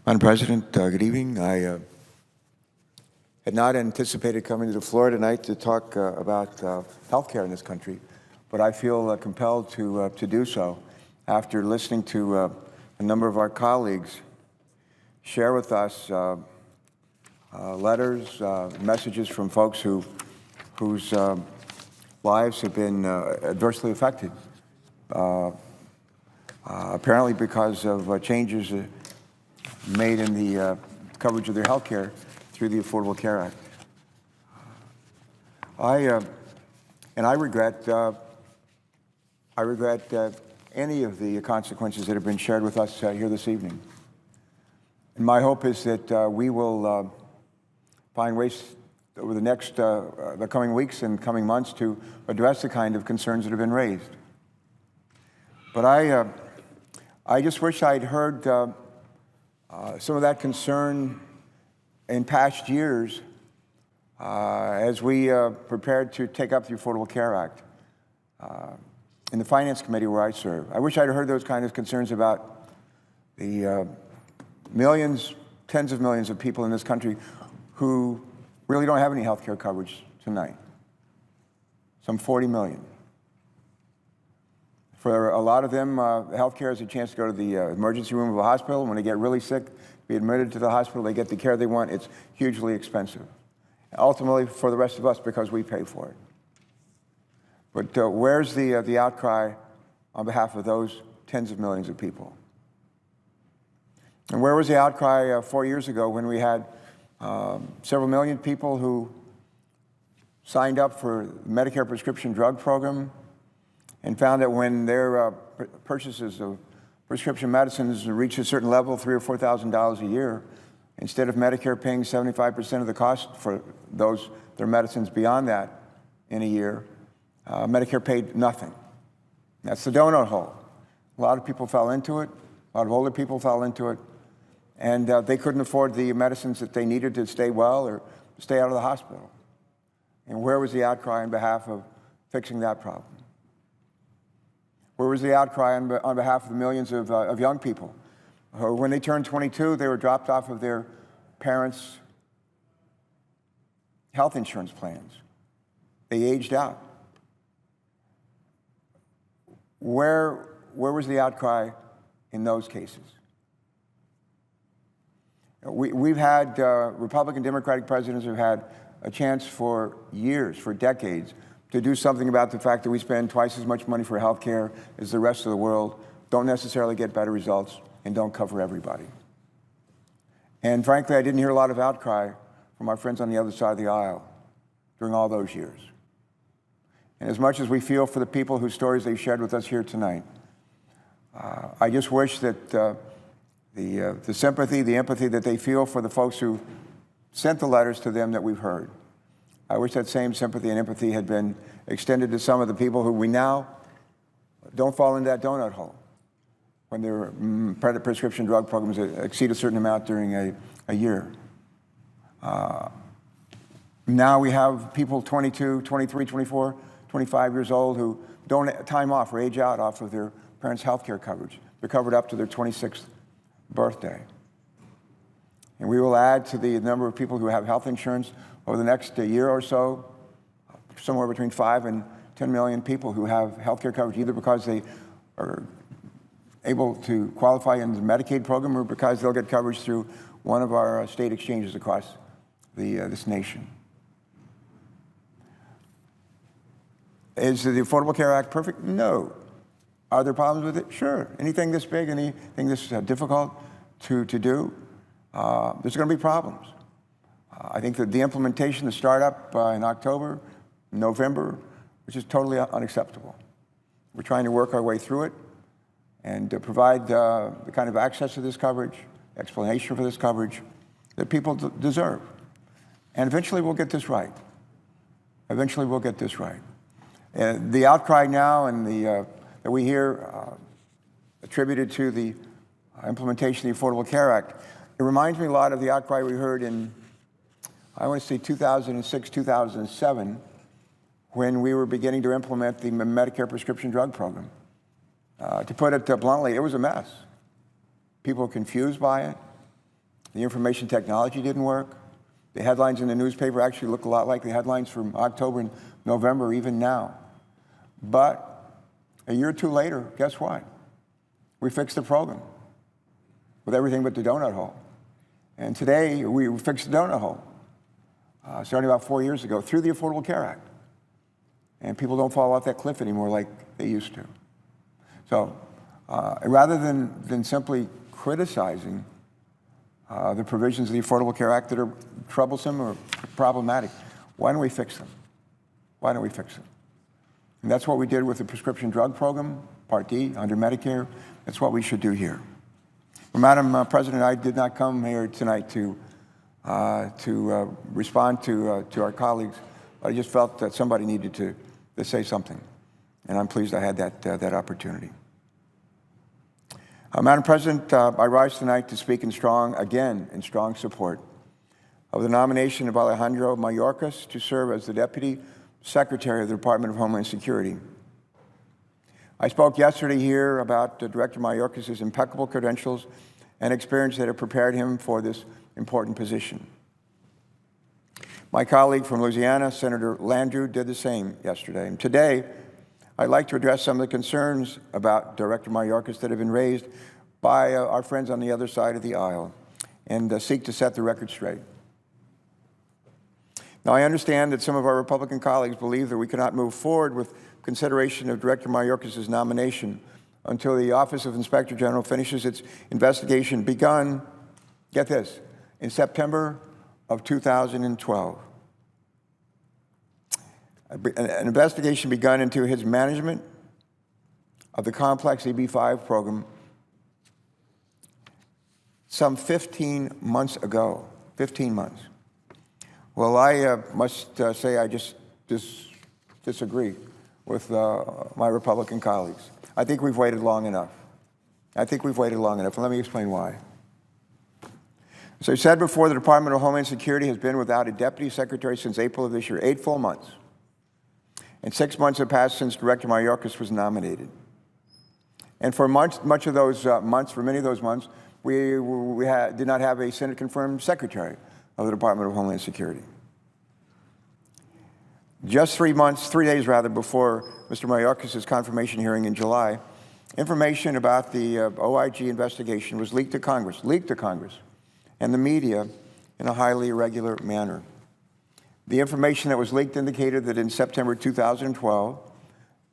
Madam President, good evening. I had not anticipated coming to the floor tonight to talk about health care in this country, but I feel compelled to do so after listening to a number of our colleagues share with us letters, messages from folks whose lives have been adversely affected, apparently because of changes made in the coverage of their health care through the Affordable Care Act. I regret any of the consequences that have been shared with us here this evening. And my hope is that we will find ways over the coming weeks and coming months to address the kind of concerns that have been raised. But I just wish I'd heard some of that concern in past years as we prepared to take up the Affordable Care Act in the Finance Committee where I serve. I wish I'd heard those kind of concerns about the millions, tens of millions of people in this country who really don't have any health care coverage tonight. Some 40 million. For a lot of them, health care is a chance to go to the emergency room of a hospital. When they get really sick, be admitted to the hospital, they get the care they want. It's hugely expensive. Ultimately, for the rest of us, because we pay for it. But where's the outcry on behalf of those tens of millions of people? And where was the outcry 4 years ago when we had several million people who signed up for the Medicare prescription drug program and found that when their purchases of prescription medicines reach a certain level, $3,000 or $4,000 a year, instead of Medicare paying 75% of the cost for their medicines beyond that in a year, Medicare paid nothing. That's the donut hole. A lot of people fell into it. A lot of older people fell into it. And they couldn't afford the medicines that they needed to stay well or stay out of the hospital. And where was the outcry on behalf of fixing that problem? Where was the outcry on behalf of the millions of young people who, when they turned 22, they were dropped off of their parents' health insurance plans? They aged out. Where was the outcry in those cases? We've had Republican, Democratic presidents who've had a chance for years, for decades, to do something about the fact that we spend twice as much money for health care as the rest of the world, don't necessarily get better results, and don't cover everybody. And frankly, I didn't hear a lot of outcry from our friends on the other side of the aisle during all those years. And as much as we feel for the people whose stories they've shared with us here tonight, I just wish that the sympathy, the empathy that they feel for the folks who sent the letters to them that we've heard, I wish that same sympathy and empathy had been extended to some of the people who we now don't fall into that donut hole when their prescription drug programs exceed a certain amount during a year. Now we have people 22, 23, 24, 25 years old who don't time off or age out off of their parents' health care coverage. They're covered up to their 26th birthday. And we will add to the number of people who have health insurance over the next year or so, somewhere between 5 and 10 million people who have health care coverage, either because they are able to qualify in the Medicaid program or because they'll get coverage through one of our state exchanges across this nation. Is the Affordable Care Act perfect? No. Are there problems with it? Sure. Anything this big, anything this difficult to do, there's going to be problems. I think that the implementation, the startup in October, November, which is totally unacceptable. We're trying to work our way through it and provide the kind of access to this coverage, explanation for this coverage that people deserve. And eventually we'll get this right. Eventually we'll get this right. The outcry now and that we hear attributed to the implementation of the Affordable Care Act, it reminds me a lot of the outcry we heard in, I want to say 2006, 2007, when we were beginning to implement the Medicare prescription drug program. To put it bluntly, it was a mess. People were confused by it. The information technology didn't work. The headlines in the newspaper actually look a lot like the headlines from October and November, even now. But a year or two later, guess what? We fixed the program with everything but the donut hole. And today, we fixed the donut hole, starting about 4 years ago, through the Affordable Care Act. And people don't fall off that cliff anymore like they used to. So rather than simply criticizing the provisions of the Affordable Care Act that are troublesome or problematic, why don't we fix them? Why don't we fix them? And that's what we did with the prescription drug program, Part D, under Medicare. That's what we should do here. Well, Madam President, I did not come here tonight to respond to our colleagues. I just felt that somebody needed to say something, and I'm pleased I had that opportunity. Madam President, I rise tonight to speak in strong support of the nomination of Alejandro Mayorkas to serve as the Deputy Secretary of the Department of Homeland Security. I spoke yesterday here about Director Mayorkas' impeccable credentials and experience that have prepared him for this important position. My colleague from Louisiana, Senator Landrieu, did the same yesterday. And today, I'd like to address some of the concerns about Director Mayorkas that have been raised by our friends on the other side of the aisle and seek to set the record straight. Now, I understand that some of our Republican colleagues believe that we cannot move forward with consideration of Director Mayorkas' nomination until the Office of Inspector General finishes its investigation begun, get this, in September of 2012. An investigation begun into his management of the complex EB-5 program some 15 months ago, 15 months. Well, I must say I just disagree with my Republican colleagues. I think we've waited long enough. And let me explain why. As I said before, the Department of Homeland Security has been without a deputy secretary since April of this year, 8 full months. And 6 months have passed since Director Mayorkas was nominated. And for much of those months, for many of those months, we did not have a Senate-confirmed secretary of the Department of Homeland Security. Just 3 days before Mr. Mayorkas' confirmation hearing in July, information about the OIG investigation was leaked to Congress, and the media in a highly irregular manner. The information that was leaked indicated that in September 2012,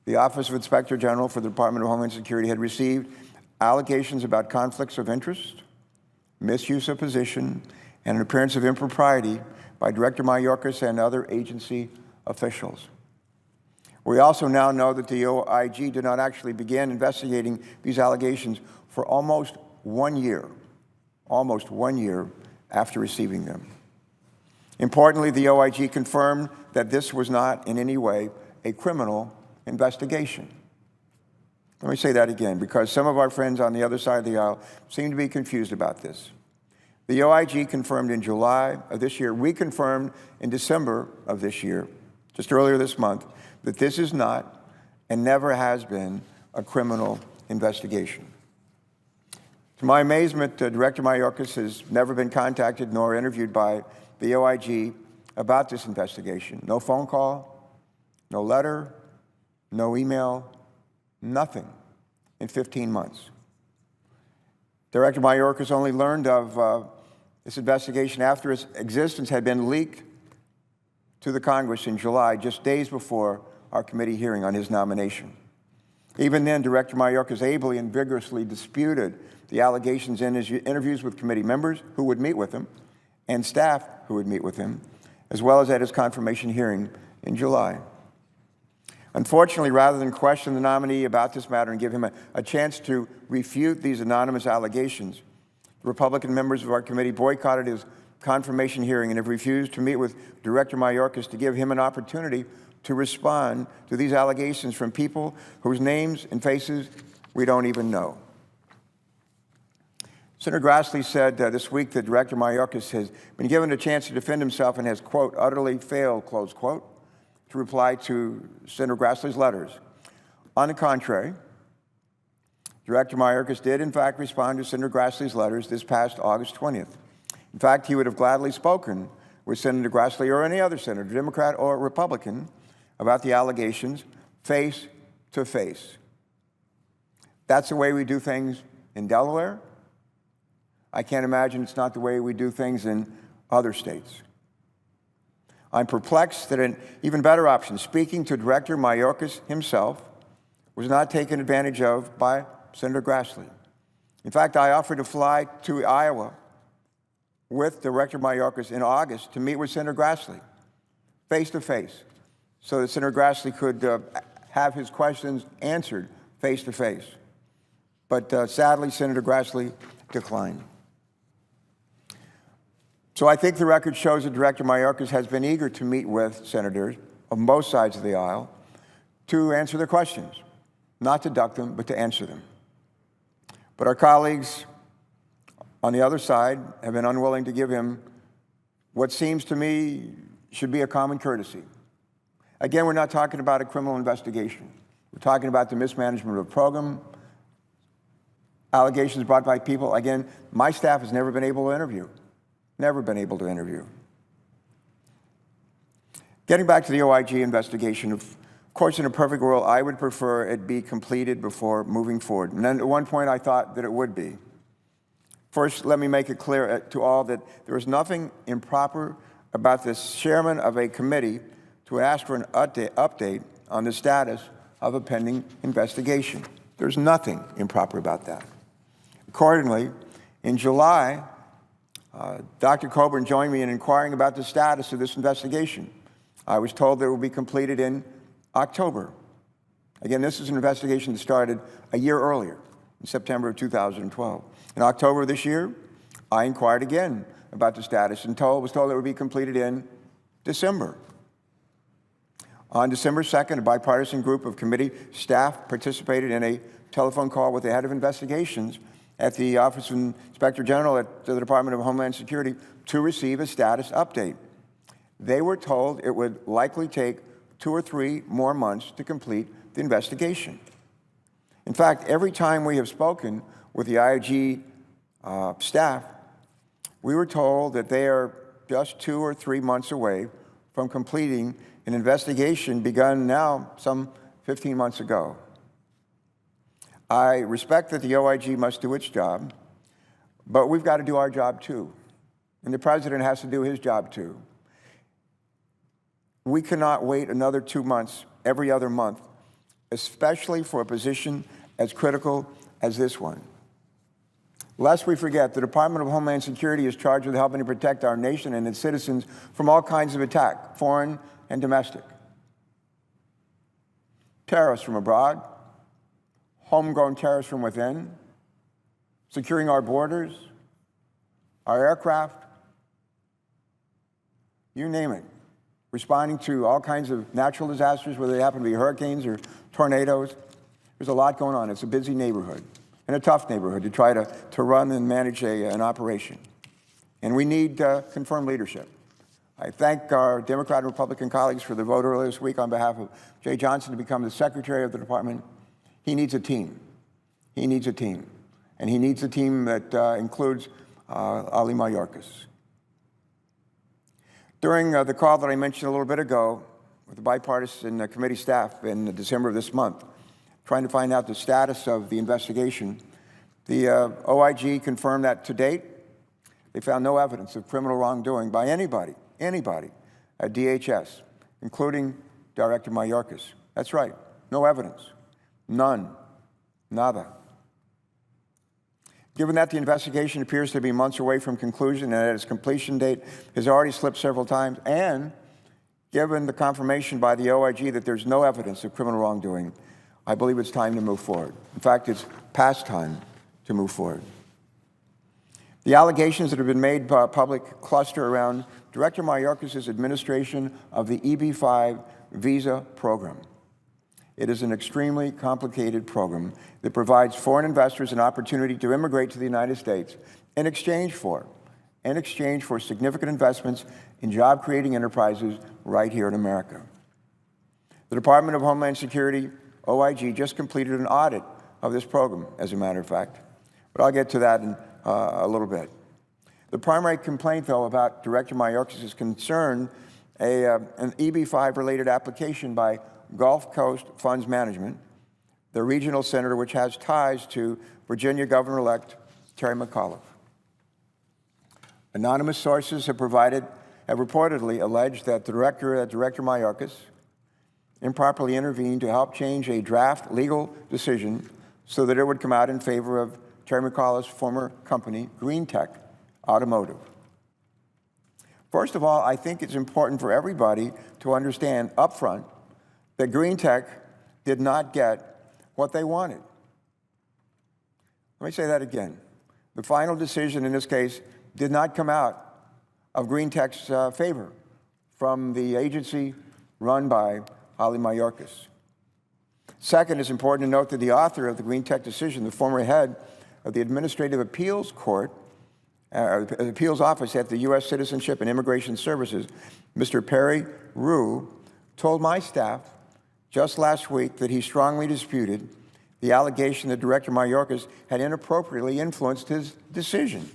the Office of Inspector General for the Department of Homeland Security had received allegations about conflicts of interest, misuse of position, and an appearance of impropriety by Director Mayorkas and other agency officials. We also now know that the OIG did not actually begin investigating these allegations for almost 1 year after receiving them. Importantly, the OIG confirmed that this was not in any way a criminal investigation. Let me say that again, because some of our friends on the other side of the aisle seem to be confused about this. The OIG confirmed in July of this year, we confirmed in December of this year, just earlier this month, that this is not and never has been a criminal investigation. To my amazement, Director Mayorkas has never been contacted nor interviewed by the OIG about this investigation. No phone call, no letter, no email, nothing in 15 months. Director Mayorkas only learned of this investigation after its existence had been leaked to the Congress in July, just days before our committee hearing on his nomination. Even then, Director Mayorkas ably and vigorously disputed the allegations in his interviews with committee members who would meet with him and staff who would meet with him, as well as at his confirmation hearing in July. Unfortunately, rather than question the nominee about this matter and give him a chance to refute these anonymous allegations, Republican members of our committee boycotted his confirmation hearing and have refused to meet with Director Mayorkas to give him an opportunity to respond to these allegations from people whose names and faces we don't even know. Senator Grassley said this week that Director Mayorkas has been given a chance to defend himself and has, quote, utterly failed, close quote, to reply to Senator Grassley's letters. On the contrary, Director Mayorkas did, in fact, respond to Senator Grassley's letters this past August 20th. In fact, he would have gladly spoken with Senator Grassley or any other senator, Democrat or Republican, about the allegations face to face. That's the way we do things in Delaware. I can't imagine it's not the way we do things in other states. I'm perplexed that an even better option, speaking to Director Mayorkas himself, was not taken advantage of by Senator Grassley. In fact, I offered to fly to Iowa with Director Mayorkas in August to meet with Senator Grassley, face to face, so that Senator Grassley could have his questions answered face to face. But sadly, Senator Grassley declined. So I think the record shows that Director Mayorkas has been eager to meet with senators on both sides of the aisle to answer their questions, not to duck them, but to answer them. But our colleagues on the other side have been unwilling to give him what seems to me should be a common courtesy. Again, we're not talking about a criminal investigation. We're talking about the mismanagement of a program, allegations brought by people. Again, my staff has never been able to interview. Never been able to interview. Getting back to the OIG investigation, of course, in a perfect world, I would prefer it be completed before moving forward. And then at one point, I thought that it would be. First, let me make it clear to all that there is nothing improper about the chairman of a committee to ask for an update on the status of a pending investigation. There's nothing improper about that. Accordingly, in July, Dr. Coburn joined me in inquiring about the status of this investigation. I was told that it will be completed in October. Again, this is an investigation that started a year earlier, in September of 2012. In October of this year, I inquired again about the status and was told it would be completed in December. On December 2nd, a bipartisan group of committee staff participated in a telephone call with the head of investigations at the Office of Inspector General at the Department of Homeland Security to receive a status update. They were told it would likely take 2 or 3 more months to complete the investigation. In fact, every time we have spoken with the IOG staff, we were told that they are just 2 or 3 months away from completing an investigation begun now some 15 months ago. I respect that the OIG must do its job, but we've got to do our job too. And the president has to do his job too. We cannot wait another 2 months every other month, especially for a position as critical as this one. Lest we forget, the Department of Homeland Security is charged with helping to protect our nation and its citizens from all kinds of attack, foreign and domestic. Terrorists from abroad, homegrown terrorists from within, securing our borders, our aircraft, you name it, responding to all kinds of natural disasters, whether they happen to be hurricanes or tornadoes. There's a lot going on. It's a busy neighborhood and a tough neighborhood to try to run and manage an operation. And we need confirmed leadership. I thank our Democrat and Republican colleagues for the vote earlier this week on behalf of Jay Johnson to become the Secretary of the Department. He needs a team. He needs a team. And he needs a team that includes Ali Mayorkas. During the call that I mentioned a little bit ago with the bipartisan committee staff in December of this month, trying to find out the status of the investigation, the OIG confirmed that to date, they found no evidence of criminal wrongdoing by anybody at DHS, including Director Mayorkas. That's right, no evidence. None. Nada. Given that the investigation appears to be months away from conclusion and that its completion date has already slipped several times, and given the confirmation by the OIG that there's no evidence of criminal wrongdoing, I believe it's time to move forward. In fact, it's past time to move forward. The allegations that have been made public cluster around Director Mayorkas' administration of the EB-5 visa program. It is an extremely complicated program that provides foreign investors an opportunity to immigrate to the United States in exchange for significant investments in job-creating enterprises right here in America. The Department of Homeland Security, OIG, just completed an audit of this program, as a matter of fact. But I'll get to that in a little bit. The primary complaint, though, about Director Mayorkas is concerned an EB-5-related application by Gulf Coast Funds Management, the regional senator which has ties to Virginia Governor-elect Terry McAuliffe. Anonymous sources have reportedly alleged that Director Mayorkas improperly intervened to help change a draft legal decision so that it would come out in favor of Terry McAuliffe's former company, Green Tech Automotive. First of all, I think it's important for everybody to understand up front that Green Tech did not get what they wanted. Let me say that again. The final decision in this case did not come out of Green Tech's favor from the agency run by Ali Mayorkas. Second, it's important to note that the author of the Green Tech decision, the former head of the Administrative Appeals Court, Appeals Office at the U.S. Citizenship and Immigration Services, Mr. Perry Rue, told my staff just last week that he strongly disputed the allegation that Director Mayorkas had inappropriately influenced his decision.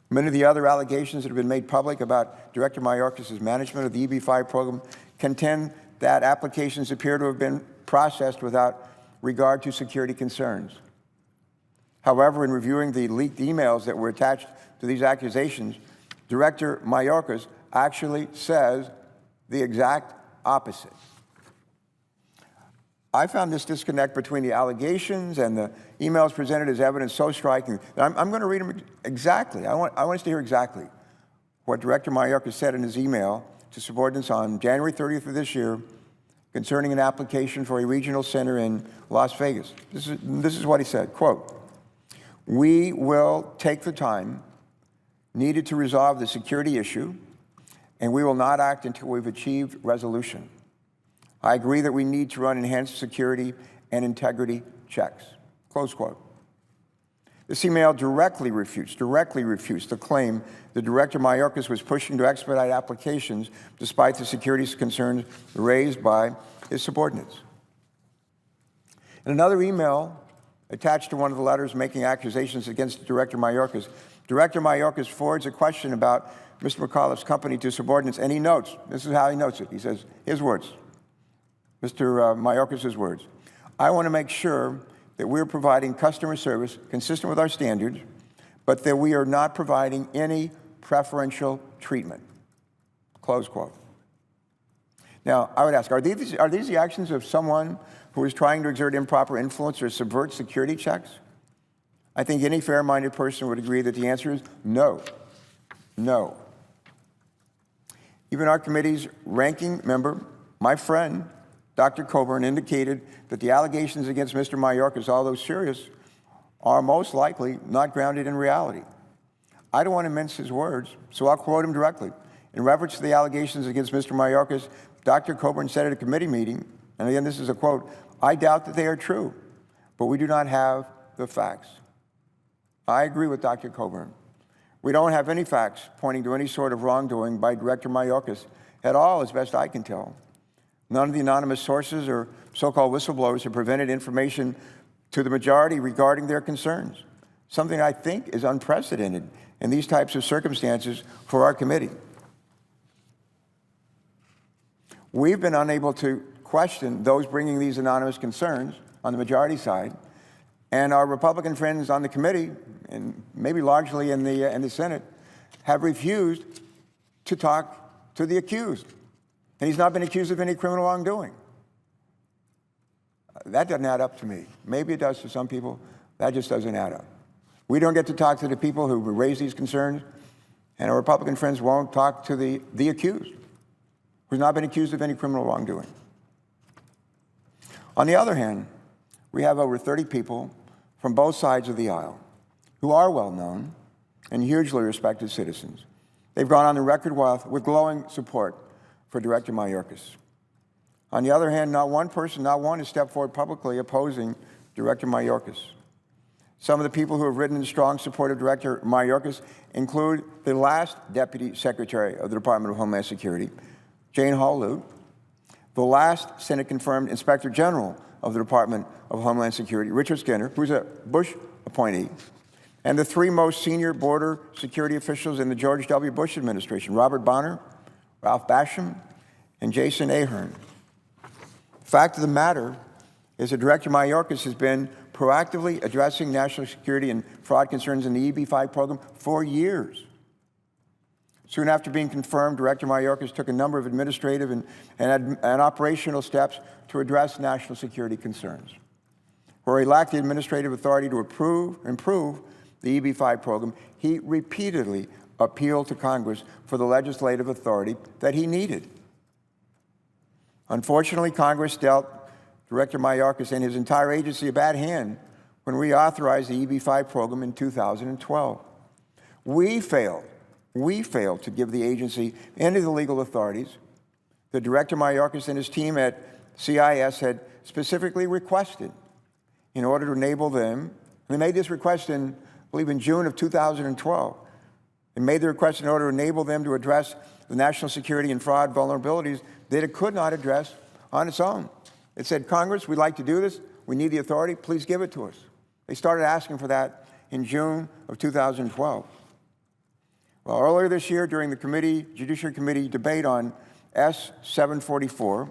Many of the other allegations that have been made public about Director Mayorkas' management of the EB-5 program contend that applications appear to have been processed without regard to security concerns. However, in reviewing the leaked emails that were attached to these accusations, Director Mayorkas actually says the exact opposite. I found this disconnect between the allegations and the emails presented as evidence so striking that I'm going to read them exactly. I want us to hear exactly what Director Mayorkas said in his email to subordinates on January 30th of this year concerning an application for a regional center in Las Vegas. This is what he said, quote, "We will take the time needed to resolve the security issue, and we will not act until we've achieved resolution. I agree that we need to run enhanced security and integrity checks." Close quote. This email directly refutes the claim that Director Mayorkas was pushing to expedite applications despite the security concerns raised by his subordinates. In another email attached to one of the letters making accusations against Director Mayorkas, Director Mayorkas forwards a question about Mr. McAuliffe's company to subordinates, and he notes, this is how he notes it. He says, his words, Mr. Mayorkas' words, "I want to make sure that we're providing customer service consistent with our standards, but that we are not providing any preferential treatment." Close quote. Now, I would ask, are these the actions of someone who is trying to exert improper influence or subvert security checks? I think any fair-minded person would agree that the answer is no. No. Even our committee's ranking member, my friend, Dr. Coburn, indicated that the allegations against Mr. Mayorkas, although serious, are most likely not grounded in reality. I don't want to mince his words, so I'll quote him directly. In reference to the allegations against Mr. Mayorkas, Dr. Coburn said at a committee meeting, and again, this is a quote, "I doubt that they are true, but we do not have the facts." I agree with Dr. Coburn. We don't have any facts pointing to any sort of wrongdoing by Director Mayorkas at all, as best I can tell. None of the anonymous sources or so-called whistleblowers have prevented information to the majority regarding their concerns, something I think is unprecedented in these types of circumstances for our committee. We've been unable to question those bringing these anonymous concerns on the majority side, and our Republican friends on the committee, and maybe largely in the Senate, have refused to talk to the accused. And he's not been accused of any criminal wrongdoing. That doesn't add up to me. Maybe it does to some people. That just doesn't add up. We don't get to talk to the people who raise these concerns, and our Republican friends won't talk to the accused, who's not been accused of any criminal wrongdoing. On the other hand, we have over 30 people from both sides of the aisle who are well-known and hugely respected citizens. They've gone on the record with glowing support for Director Mayorkas. On the other hand, not one has stepped forward publicly opposing Director Mayorkas. Some of the people who have written in strong support of Director Mayorkas include the last Deputy Secretary of the Department of Homeland Security, Jane Hall-Lute, the last Senate-confirmed Inspector General of the Department of Homeland Security, Richard Skinner, who's a Bush appointee, and the three most senior border security officials in the George W. Bush administration, Robert Bonner, Ralph Basham, and Jason Ahern. The fact of the matter is that Director Mayorkas has been proactively addressing national security and fraud concerns in the EB-5 program for years. Soon after being confirmed, Director Mayorkas took a number of administrative and operational steps to address national security concerns. Where he lacked the administrative authority to improve the EB-5 program, he repeatedly appealed to Congress for the legislative authority that he needed. Unfortunately, Congress dealt Director Mayorkas and his entire agency a bad hand when we authorized the EB-5 program in 2012. We failed to give the agency any of the legal authorities that Director Mayorkas and his team at CIS had specifically requested in order to enable them. They made this request I believe in June of 2012. They made the request in order to enable them to address the national security and fraud vulnerabilities that it could not address on its own. It said, Congress, we'd like to do this. We need the authority. Please give it to us. They started asking for that in June of 2012. Well, earlier this year, during the Judiciary Committee debate on S-744,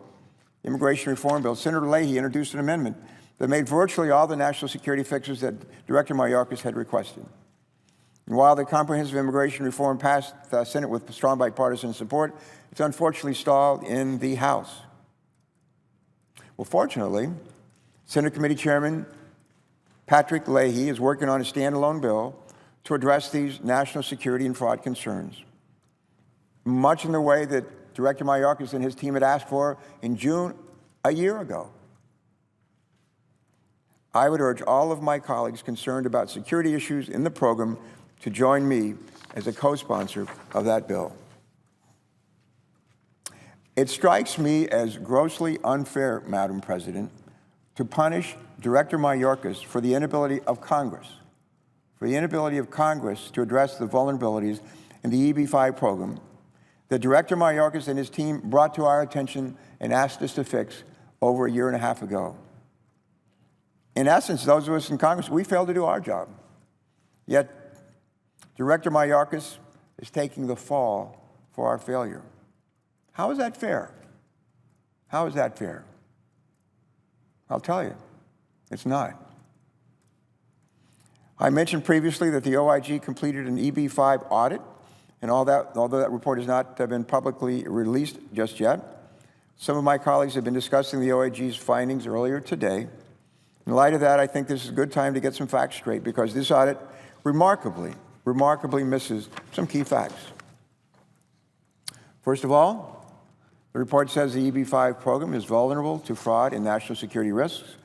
Immigration Reform Bill, Senator Leahy introduced an amendment that made virtually all the national security fixes that Director Mayorkas had requested. And while the comprehensive immigration reform passed the Senate with strong bipartisan support, it's unfortunately stalled in the House. Well, fortunately, Senate Committee Chairman Patrick Leahy is working on a standalone bill to address these national security and fraud concerns, much in the way that Director Mayorkas and his team had asked for in June a year ago. I would urge all of my colleagues concerned about security issues in the program to join me as a co-sponsor of that bill. It strikes me as grossly unfair, Madam President, to punish Director Mayorkas for the inability of Congress to address the vulnerabilities in the EB-5 program that Director Mayorkas and his team brought to our attention and asked us to fix over a year and a half ago. In essence, those of us in Congress, we failed to do our job. Yet, Director Mayorkas is taking the fall for our failure. How is that fair? How is that fair? I'll tell you, it's not. I mentioned previously that the OIG completed an EB-5 audit, and although that report has not been publicly released just yet, some of my colleagues have been discussing the OIG's findings earlier today. In light of that, I think this is a good time to get some facts straight, because this audit remarkably misses some key facts. First of all, the report says the EB-5 program is vulnerable to fraud and national security risks,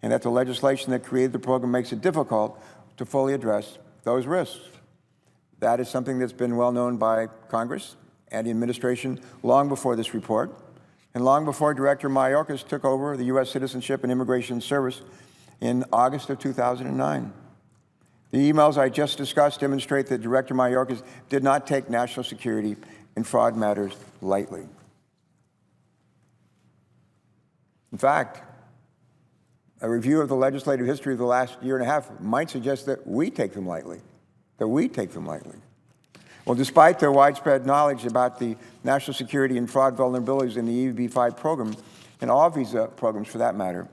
and that the legislation that created the program makes it difficult to fully address those risks. That is something that's been well known by Congress and the administration long before this report, and long before Director Mayorkas took over the U.S. Citizenship and Immigration Service in August of 2009. The emails I just discussed demonstrate that Director Mayorkas did not take national security and fraud matters lightly. In fact, a review of the legislative history of the last year and a half might suggest that we take them lightly, Well, despite their widespread knowledge about the national security and fraud vulnerabilities in the EB-5 program, and all visa programs for that matter,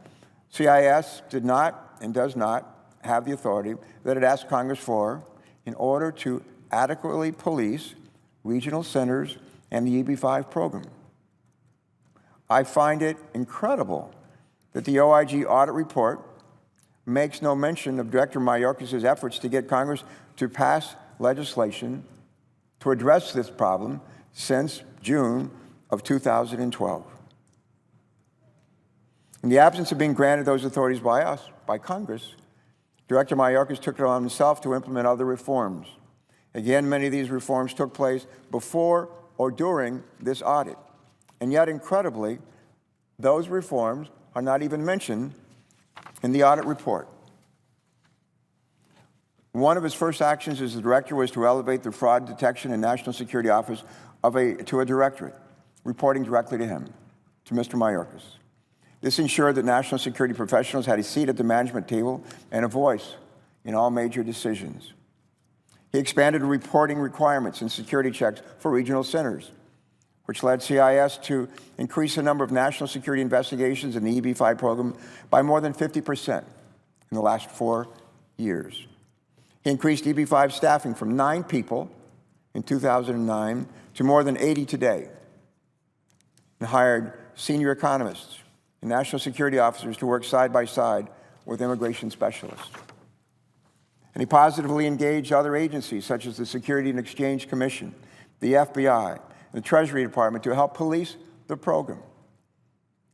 CIS did not and does not have the authority that it asked Congress for in order to adequately police regional centers and the EB-5 program. I find it incredible that the OIG audit report makes no mention of Director Mayorkas' efforts to get Congress to pass legislation to address this problem since June of 2012. In the absence of being granted those authorities by us, by Congress, Director Mayorkas took it on himself to implement other reforms. Again, many of these reforms took place before or during this audit. And yet, incredibly, those reforms are not even mentioned in the audit report. One of his first actions as the director was to elevate the Fraud Detection and National Security Office to a directorate, reporting directly to him, to Mr. Mayorkas. This ensured that national security professionals had a seat at the management table and a voice in all major decisions. He expanded reporting requirements and security checks for regional centers, which led CIS to increase the number of national security investigations in the EB-5 program by more than 50% in the last 4 years. He increased EB-5 staffing from 9 people in 2009 to more than 80 today, and hired senior economists and national security officers to work side by side with immigration specialists. And he positively engaged other agencies such as the Security and Exchange Commission, the FBI, and the Treasury Department to help police the program.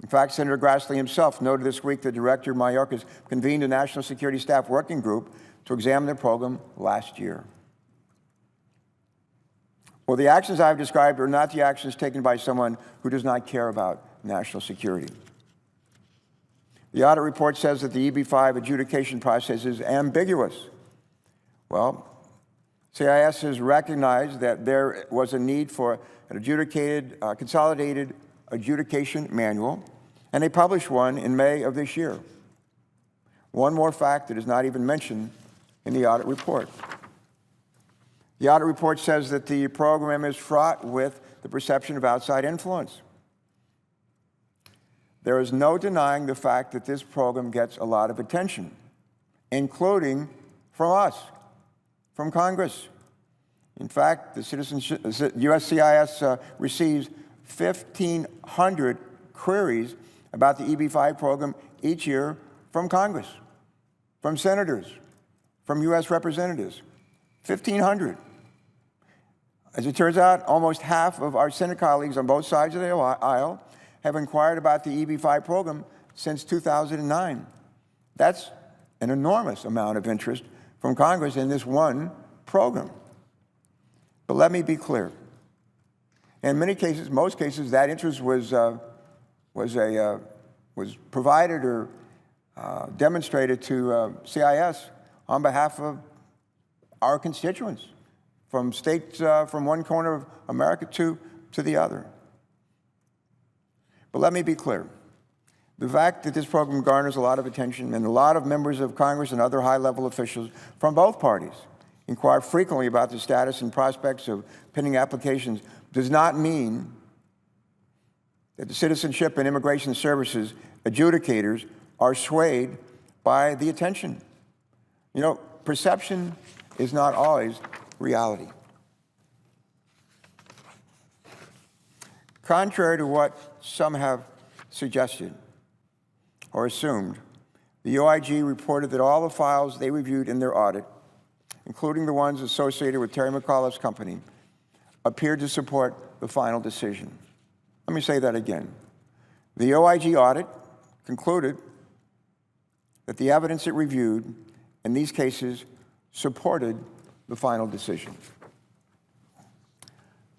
In fact, Senator Grassley himself noted this week that Director Mayorkas convened a National Security Staff Working Group to examine the program last year. Well, the actions I've described are not the actions taken by someone who does not care about national security. The audit report says that the EB-5 adjudication process is ambiguous. Well, CIS has recognized that there was a need for an consolidated adjudication manual, and they published one in May of this year. One more fact that is not even mentioned in the audit report. The audit report says that the program is fraught with the perception of outside influence. There is no denying the fact that this program gets a lot of attention, including from us, from Congress. In fact, the USCIS receives 1,500 queries about the EB-5 program each year from Congress, from senators, from U.S. representatives. 1,500. As it turns out, almost half of our Senate colleagues on both sides of the aisle have inquired about the EB-5 program since 2009. That's an enormous amount of interest from Congress in this one program. But let me be clear. In many cases, most cases, that interest was provided or demonstrated to CIS on behalf of our constituents, from states from one corner of America to the other. But let me be clear. The fact that this program garners a lot of attention and a lot of members of Congress and other high-level officials from both parties inquire frequently about the status and prospects of pending applications does not mean that the Citizenship and Immigration Services adjudicators are swayed by the attention. You know, perception is not always reality. Contrary to what some have suggested or assumed, the OIG reported that all the files they reviewed in their audit, including the ones associated with Terry McAuliffe's company, appeared to support the final decision. Let me say that again. The OIG audit concluded that the evidence it reviewed in these cases supported the final decision.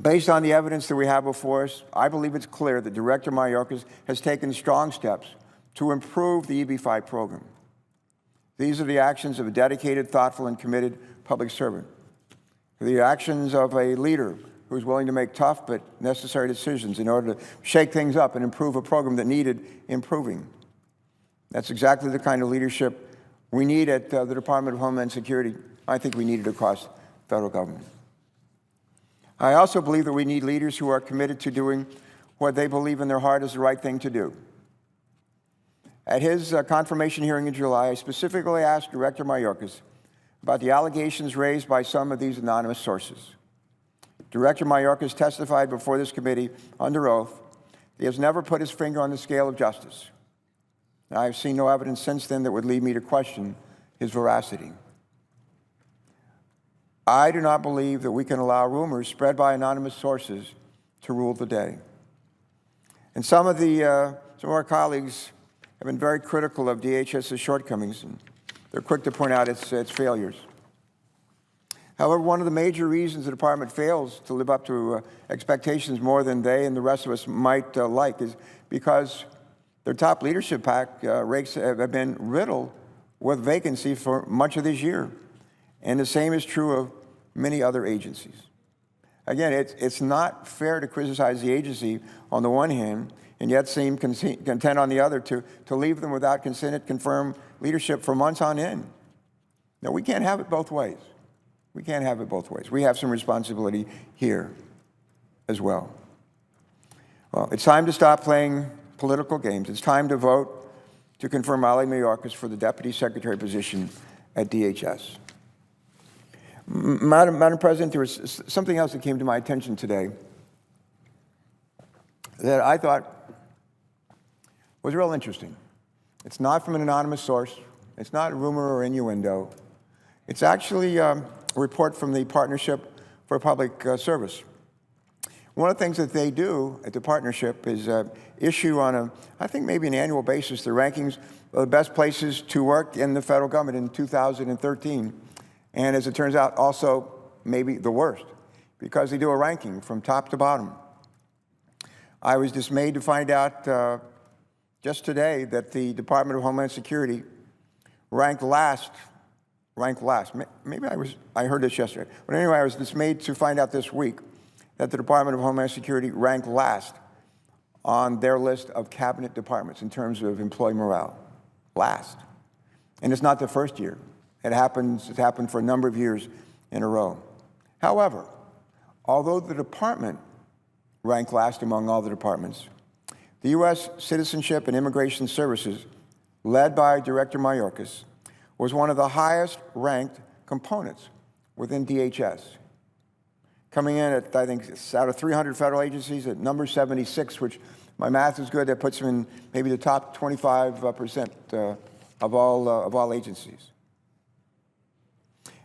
Based on the evidence that we have before us, I believe it's clear that Director Mayorkas has taken strong steps to improve the EB-5 program. These are the actions of a dedicated, thoughtful, and committed public servant. The actions of a leader who is willing to make tough but necessary decisions in order to shake things up and improve a program that needed improving. That's exactly the kind of leadership we need at the Department of Homeland Security. I think we need it across the federal government. I also believe that we need leaders who are committed to doing what they believe in their heart is the right thing to do. At his confirmation hearing in July, I specifically asked Director Mayorkas about the allegations raised by some of these anonymous sources. Director Mayorkas testified before this committee under oath that he has never put his finger on the scale of justice. And I have seen no evidence since then that would lead me to question his veracity. I do not believe that we can allow rumors spread by anonymous sources to rule the day. And some of our colleagues have been very critical of DHS's shortcomings, and they're quick to point out its failures. However, one of the major reasons the department fails to live up to expectations more than they and the rest of us might like is because their top leadership pack ranks have been riddled with vacancy for much of this year. And the same is true of many other agencies. Again, it's not fair to criticize the agency on the one hand and yet seem content on the other to leave them without confirmed leadership for months on end. No, we can't have it both ways. We can't have it both ways. We have some responsibility here as well. Well, it's time to stop playing political games. It's time to vote to confirm Alejandro Mayorkas for the Deputy Secretary position at DHS. Madam President, there was something else that came to my attention today that I thought was real interesting. It's not from an anonymous source. It's not a rumor or innuendo. It's actually a report from the Partnership for Public Service. One of the things that they do at the partnership is issue on I think maybe an annual basis, the rankings of the best places to work in the federal government in 2013. And as it turns out, also maybe the worst, because they do a ranking from top to bottom. I was dismayed to find out just today that the Department of Homeland Security ranked last. Maybe I heard this yesterday. But anyway, I was dismayed to find out this week that the Department of Homeland Security ranked last on their list of cabinet departments in terms of employee morale. Last. And it's not the first year. It's happened for a number of years in a row. However, although the department ranked last among all the departments, the U.S. Citizenship and Immigration Services, led by Director Mayorkas, was one of the highest ranked components within DHS. Coming in at, I think, out of 300 federal agencies at number 76, which my math is good, that puts them in maybe the top 25% of all agencies.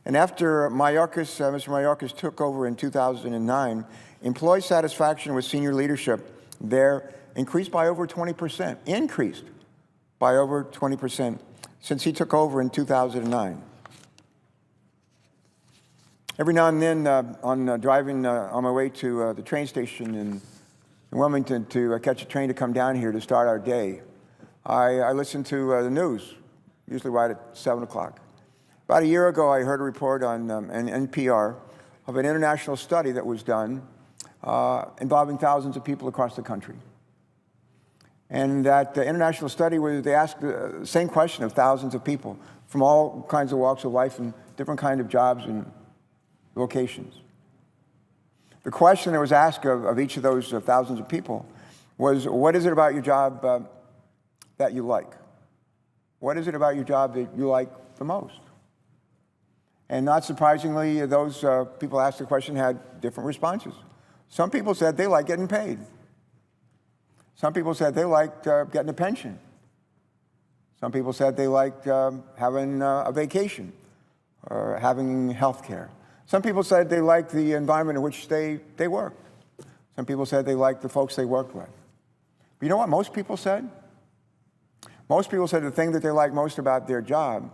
And after Mr. Mayorkas took over in 2009, employee satisfaction with senior leadership there increased by over 20%, increased by over 20% since he took over in 2009. Every now and then, driving on my way to the train station in Wilmington to catch a train to come down here to start our day, I listen to the news, usually right at 7 o'clock. About a year ago, I heard a report on an NPR of an international study that was done involving thousands of people across the country. And that international study, they asked the same question of thousands of people from all kinds of walks of life and different kinds of jobs and vocations. The question that was asked of each of those thousands of people was, what is it about your job that you like? What is it about your job that you like the most? And not surprisingly, those people asked the question had different responses. Some people said they like getting paid. Some people said they liked getting a pension. Some people said they liked having a vacation or having health care. Some people said they liked the environment in which they worked. Some people said they liked the folks they worked with. But you know what most people said? Most people said the thing that they liked most about their job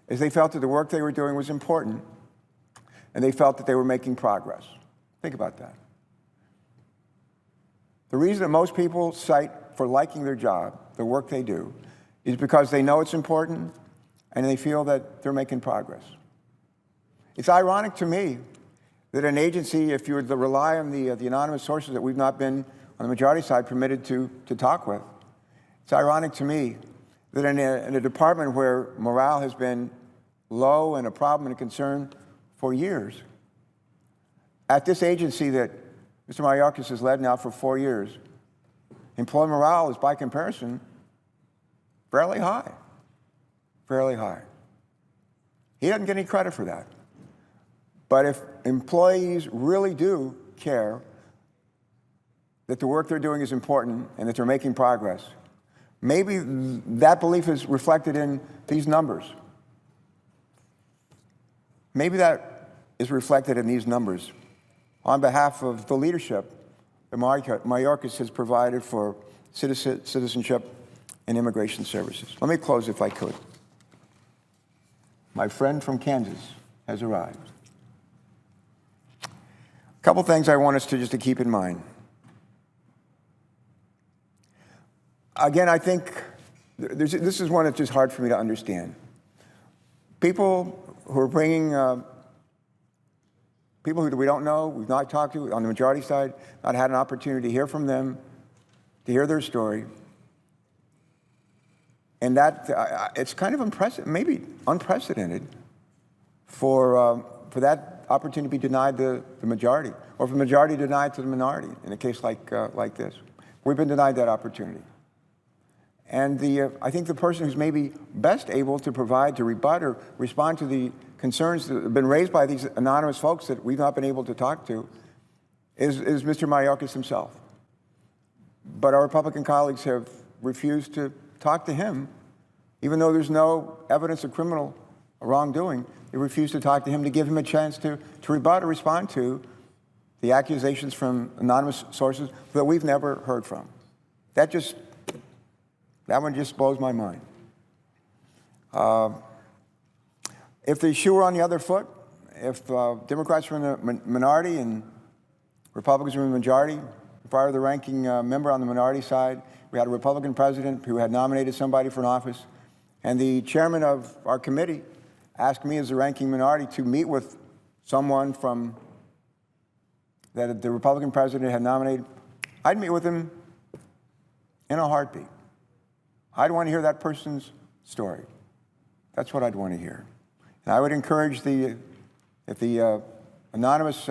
is they felt that the work they were doing was important, and they felt that they were making progress. Think about that. The reason that most people cite for liking their job, the work they do, is because they know it's important, and they feel that they're making progress. It's ironic to me that an agency, if you were to rely on the anonymous sources that we've not been, on the majority side, permitted to talk with, it's ironic to me that in a department where morale has been low and a problem and a concern for years, at this agency that Mr. Mayorkas has led now for 4 years, employee morale is, by comparison, fairly high. Fairly high. He doesn't get any credit for that. But if employees really do care that the work they're doing is important and that they're making progress, maybe that belief is reflected in these numbers. Maybe that is reflected in these numbers on behalf of the leadership that Mayorkas has provided for citizenship and immigration services. Let me close if I could. My friend from Kansas has arrived. A couple things I want us to just to keep in mind. Again, I think this is one that's just hard for me to understand. People who are bringing people who we don't know, we've not talked to on the majority side, not had an opportunity to hear from them, to hear their story. And that it's kind of maybe unprecedented for for that opportunity to be denied the majority, or for the majority denied to the minority in a case like this. We've been denied that opportunity. And I think the person who's maybe best able to provide, to rebut, or respond to the concerns that have been raised by these anonymous folks that we've not been able to talk to is Mr. Mayorkas himself. But our Republican colleagues have refused to talk to him, even though there's no evidence of criminal wrongdoing. They refused to talk to him, to give him a chance to rebut or respond to the accusations from anonymous sources that we've never heard from. That one just blows my mind. If the shoe were on the other foot, if Democrats were in the minority and Republicans were in the majority, if I were the ranking member on the minority side, we had a Republican president who had nominated somebody for an office, and the chairman of our committee asked me as the ranking minority to meet with someone that the Republican president had nominated, I'd meet with him in a heartbeat. I'd want to hear that person's story. That's what I'd want to hear. And I would encourage if the anonymous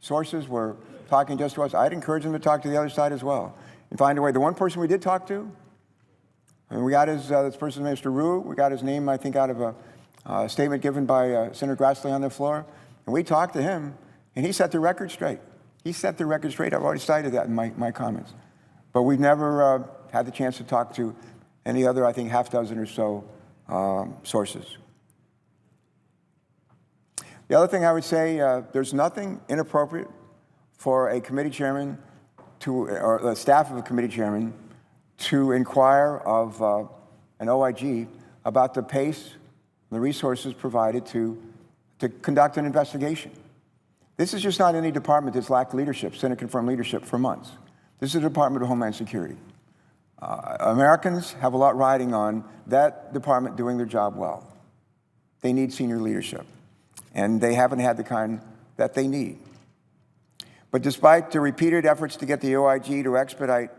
sources were talking just to us, I'd encourage them to talk to the other side as well and find a way. The one person we did talk to, and we got this person, Mr. Rue, we got his name, I think, out of a statement given by Senator Grassley on the floor, and we talked to him, and he set the record straight. He set the record straight. I've already cited that in my comments. But we've never had the chance to talk to any other, I think, half dozen or so sources. The other thing I would say, there's nothing inappropriate for a committee chairman or the staff of a committee chairman to inquire of an OIG about the pace and the resources provided to conduct an investigation. This is just not any department that's lacked leadership, Senate-confirmed leadership for months. This is the Department of Homeland Security. Americans have a lot riding on that department doing their job well. They need senior leadership, and they haven't had the kind that they need. But despite the repeated efforts to get the OIG to expedite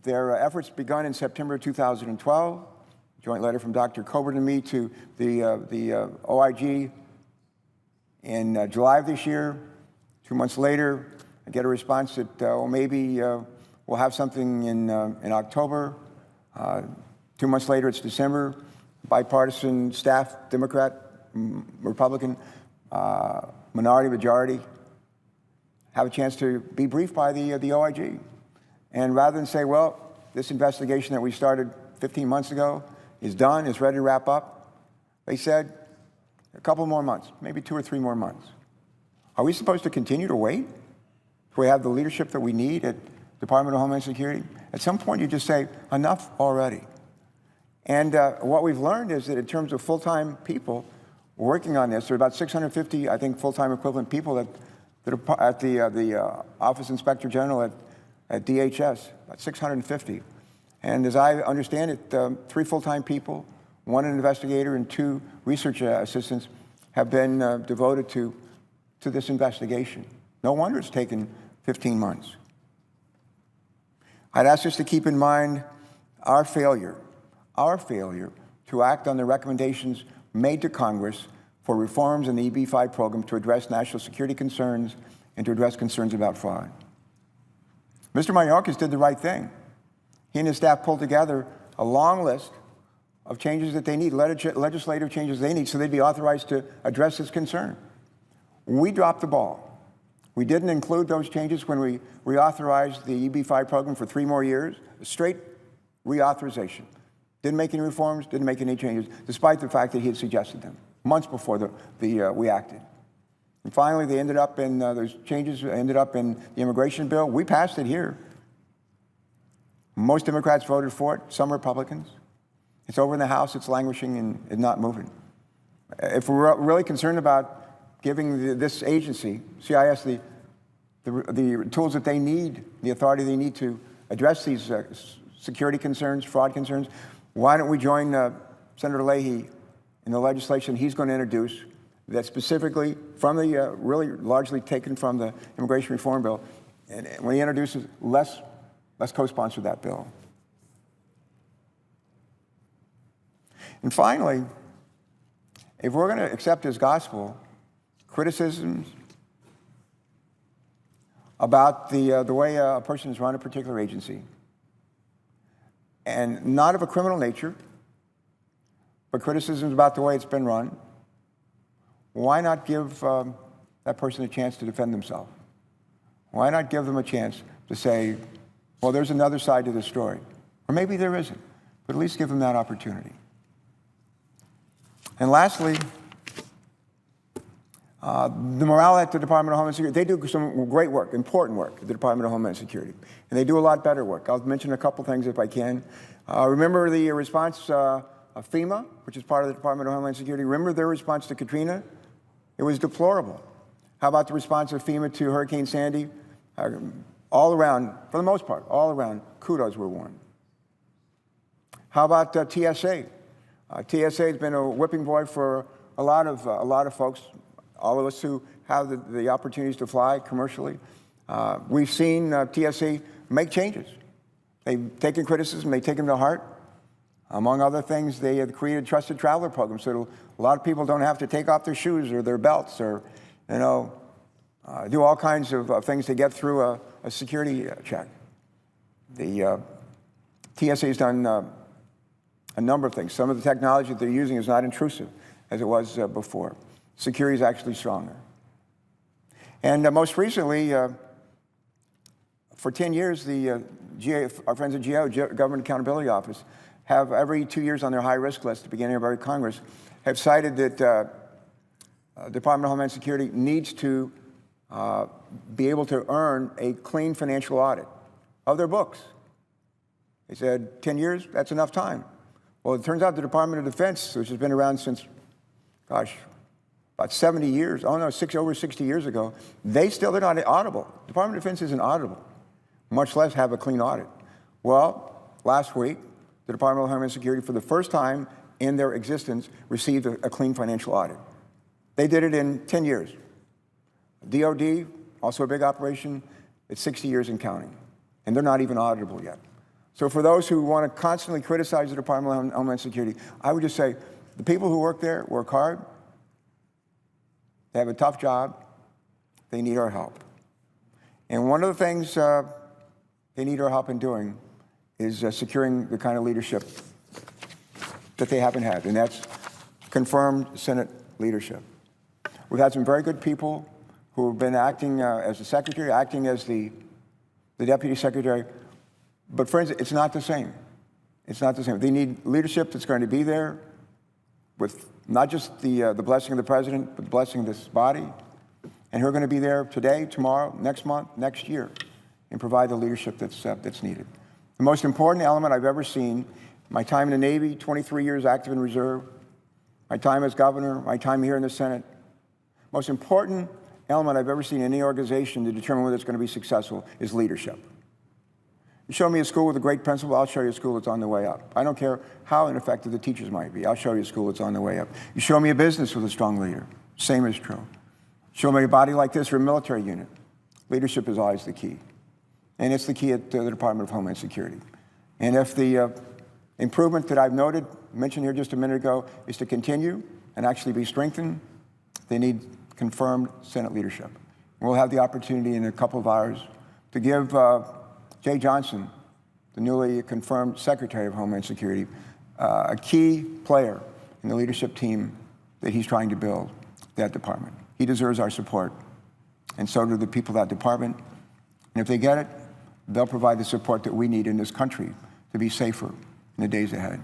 their efforts begun in September 2012, a joint letter from Dr. Coburn and me to the OIG in July of this year. 2 months later, I get a response that, well, maybe we'll have something in October. 2 months later, it's December. Bipartisan staff, Democrat, Republican, minority, majority, have a chance to be briefed by the OIG. And rather than say, well, this investigation that we started 15 months ago is done, is ready to wrap up, they said a couple more months, maybe 2 or 3 more months. Are we supposed to continue to wait till we have the leadership that we need at Department of Homeland Security? At some point, you just say, enough already. And what we've learned is that in terms of full-time people working on this, there are about 650, I think, full-time equivalent people that are at the Office Inspector General at DHS, about 650. And as I understand it, 3 full-time people, 1 an investigator, and 2 research assistants have been devoted to this investigation. No wonder it's taken 15 months. I'd ask us to keep in mind our failure to act on the recommendations made to Congress for reforms in the EB-5 program to address national security concerns and to address concerns about fraud. Mr. Mayorkas did the right thing. He and his staff pulled together a long list of changes that they need, legislative changes they need, so they'd be authorized to address this concern. We dropped the ball. We didn't include those changes when we reauthorized the EB-5 program for 3 more years, a straight reauthorization. Didn't make any reforms, didn't make any changes, despite the fact that he had suggested them months before we acted. And finally, they ended up in, those changes ended up in the immigration bill. We passed it here. Most Democrats voted for it, some Republicans. It's over in the House, it's languishing and not moving. If we're really concerned about giving this agency, CIS, the tools that they need, the authority they need to address these security concerns, fraud concerns, why don't we join Senator Leahy in the legislation he's going to introduce that specifically from the, really largely taken from the immigration reform bill, and when he introduces, let's co-sponsor that bill. And finally, If we're going to accept as gospel criticisms about the way a person has run a particular agency, and not of a criminal nature, but criticisms about the way it's been run, why not give that person a chance to defend themselves? Why not give them a chance to say, well, there's another side to the story. Or maybe there isn't, but at least give them that opportunity. And lastly, the morale at the Department of Homeland Security, they do some great work, important work at the Department of Homeland Security. And they do a lot better work. I'll mention a couple things if I can. Remember the response of FEMA, which is part of the Department of Homeland Security? Remember their response to Katrina? It was deplorable. How about the response of FEMA to Hurricane Sandy? All around, for the most part, all around, kudos were won. How about TSA? TSA has been a whipping boy for a lot of folks, all of us who have the opportunities to fly commercially. We've seen TSA make changes. They've taken criticism, they take them to heart. Among other things, they have created trusted traveler programs so a lot of people don't have to take off their shoes or their belts or, do all kinds of things to get through a security check. The TSA has done a number of things. Some of the technology that they're using is not intrusive as it was before. Security is actually stronger. And most recently, for 10 years, our friends at GAO, Government Accountability Office, have every 2 years on their high-risk list at the beginning of every Congress, have cited that Department of Homeland Security needs to be able to earn a clean financial audit of their books. They said 10 years, that's enough time. Well, it turns out the Department of Defense, which has been around since, about 70 years, over 60 years ago, they're not auditable. Department of Defense isn't auditable, much less have a clean audit. Well, last week, the Department of Homeland Security, for the first time in their existence, received a clean financial audit. They did it in 10 years. DOD, also a big operation, it's 60 years and counting. And they're not even auditable yet. So for those who want to constantly criticize the Department of Homeland Security, I would just say the people who work there work hard. They have a tough job. They need our help. And one of the things they need our help in doing is securing the kind of leadership that they haven't had, and that's confirmed Senate leadership. We've had some very good people who have been acting as the secretary, acting as the deputy secretary. But friends, it's not the same. It's not the same. They need leadership that's going to be there with not just the blessing of the president, but the blessing of this body, and who are going to be there today, tomorrow, next month, next year, and provide the leadership that's needed. The most important element I've ever seen, my time in the Navy, 23 years active in reserve, my time as governor, my time here in the Senate, most important element I've ever seen in any organization to determine whether it's going to be successful is leadership. You show me a school with a great principal, I'll show you a school that's on the way up. I don't care how ineffective the teachers might be. I'll show you a school that's on the way up. You show me a business with a strong leader. Same is true. Show me a body like this or a military unit. Leadership is always the key. And it's the key at the Department of Homeland Security. And if the improvement that I've mentioned here just a minute ago, is to continue and actually be strengthened, they need confirmed Senate leadership. And we'll have the opportunity in a couple of hours to give Jay Johnson, the newly confirmed Secretary of Homeland Security, a key player in the leadership team that he's trying to build, that department. He deserves our support, and so do the people of that department. And if they get it, they'll provide the support that we need in this country to be safer in the days ahead.